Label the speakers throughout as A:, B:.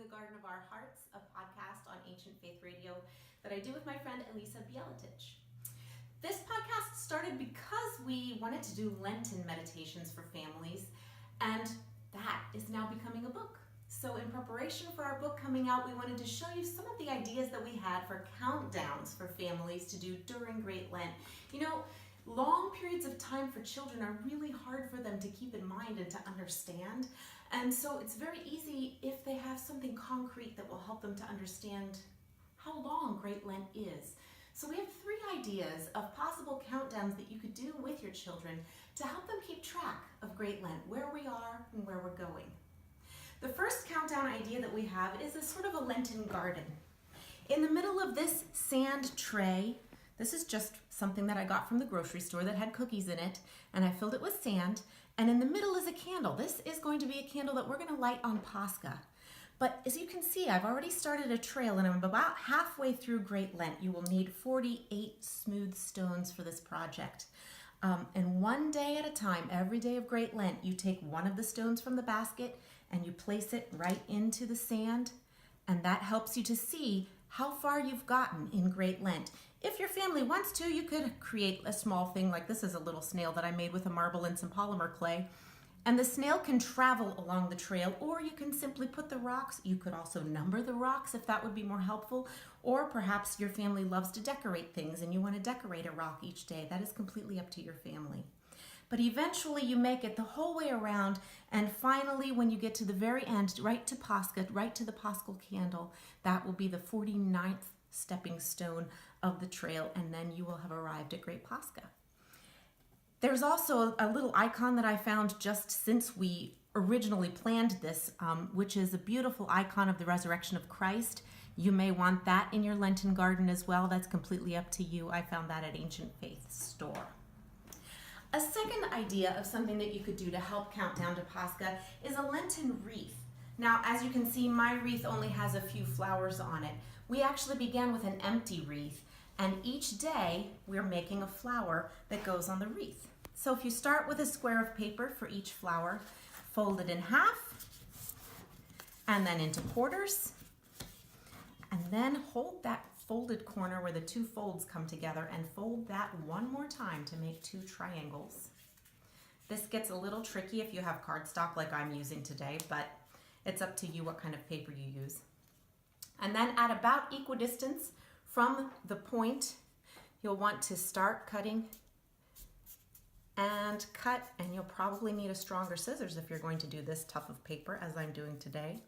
A: the Garden of Our Hearts, a podcast on Ancient Faith Radio that I do with my friend Elisa Bieletich. This podcast started because we wanted to do Lenten Meditations for families, and that is now becoming a book. So in preparation for our book coming out, we wanted to show you some of the ideas that we had for countdowns for families to do during Great Lent. You know, long periods of time for children are really hard for them to keep in mind and to understand. And so it's very easy if they have something concrete that will help them to understand how long Great Lent is. So we have 3 ideas of possible countdowns that you could do with your children to help them keep track of Great Lent, where we are and where we're going. The first countdown idea that we have is a sort of a Lenten garden. In the middle of this sand tray, this is just something that I got from the grocery store that had cookies in it, and I filled it with sand, and in the middle is a candle. This is going to be a candle that we're going to light on Pascha. But as you can see, I've already started a trail, and I'm about halfway through Great Lent. You will need 48 smooth stones for this project. And one day at a time, every day of Great Lent, you take one of the stones from the basket and you place it right into the sand, and that helps you to see how far you've gotten in Great Lent. If your family wants to, you could create a small thing like this is a little snail that I made with a marble and some polymer clay. And the snail can travel along the trail, or you can simply put the rocks. You could also number the rocks if that would be more helpful. Or perhaps your family loves to decorate things and you want to decorate a rock each day. That is completely up to your family. But eventually you make it the whole way around, and finally when you get to the very end, right to Pascha, right to the Paschal candle, that will be the 49th stepping stone of the trail, and then you will have arrived at Great Pascha. There's also a little icon that I found just since we originally planned this, which is a beautiful icon of the resurrection of Christ. You may want that in your Lenten garden as well. That's completely up to you. I found that at Ancient Faith store. A second idea of something that you could do to help count down to Pascha is a Lenten wreath. Now, as you can see, my wreath only has a few flowers on it. We actually began with an empty wreath, and each day we're making a flower that goes on the wreath. So if you start with a square of paper for each flower, fold it in half, and then into quarters, and then hold that folded corner where the 2 folds come together and fold that one more time to make 2 triangles. This gets a little tricky if you have cardstock like I'm using today, but it's up to you what kind of paper you use. And then at about equidistance from the point, you'll want to start cutting and cut, and you'll probably need a stronger scissors if you're going to do this tough of paper as I'm doing today.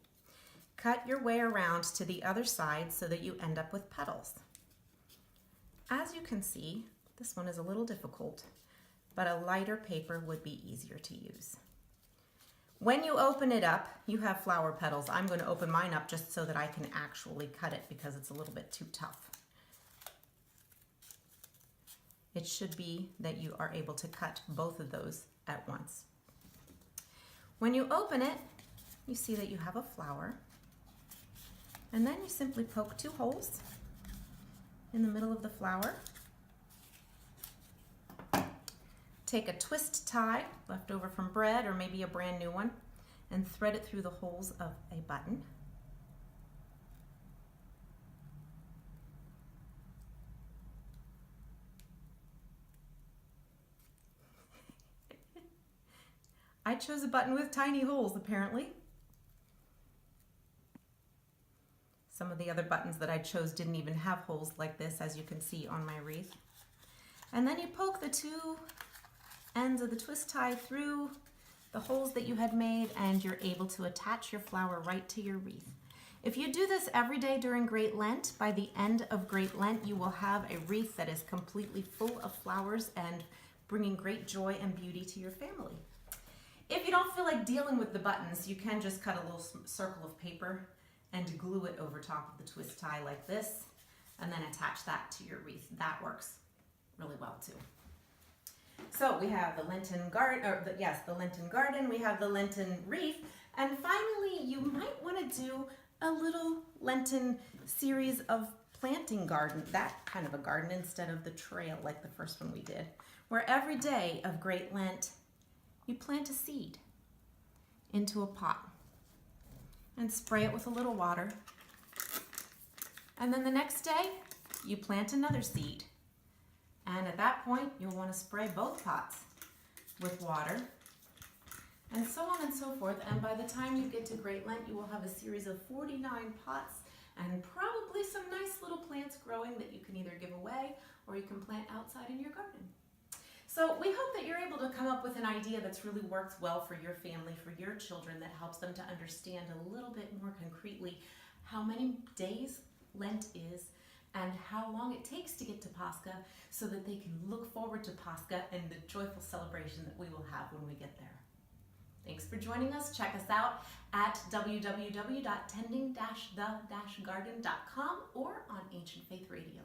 A: Cut your way around to the other side so that you end up with petals. As you can see, this one is a little difficult, but a lighter paper would be easier to use. When you open it up, you have flower petals. I'm going to open mine up just so that I can actually cut it because it's a little bit too tough. It should be that you are able to cut both of those at once. When you open it, you see that you have a flower. And then you simply poke 2 holes in the middle of the flower. Take a twist tie left over from bread or maybe a brand new one and thread it through the holes of a button. I chose a button with tiny holes apparently. Some of the other buttons that I chose didn't even have holes like this, as you can see on my wreath. And then you poke the 2 ends of the twist tie through the holes that you had made, and you're able to attach your flower right to your wreath. If you do this every day during Great Lent, by the end of Great Lent, you will have a wreath that is completely full of flowers and bringing great joy and beauty to your family. If you don't feel like dealing with the buttons, you can just cut a little circle of paper and glue it over top of the twist tie like this, and then attach that to your wreath. That works really well too. So we have the Lenten Garden, the Lenten Garden, we have the Lenten Wreath, and finally you might want to do a little Lenten series of planting garden, that kind of a garden instead of the trail like the first one we did, where every day of Great Lent you plant a seed into a pot. and spray it with a little water. And then the next day, you plant another seed. And at that point, you'll want to spray both pots with water, and so on and so forth. And by the time you get to Great Lent, you will have a series of 49 pots and probably some nice little plants growing that you can either give away or you can plant outside in your garden. So we hope that you're able to come up with an idea that's really works well for your family, for your children, that helps them to understand a little bit more concretely how many days Lent is and how long it takes to get to Pascha, so that they can look forward to Pascha and the joyful celebration that we will have when we get there. Thanks for joining us. Check us out at www.tending-the-garden.com or on Ancient Faith Radio.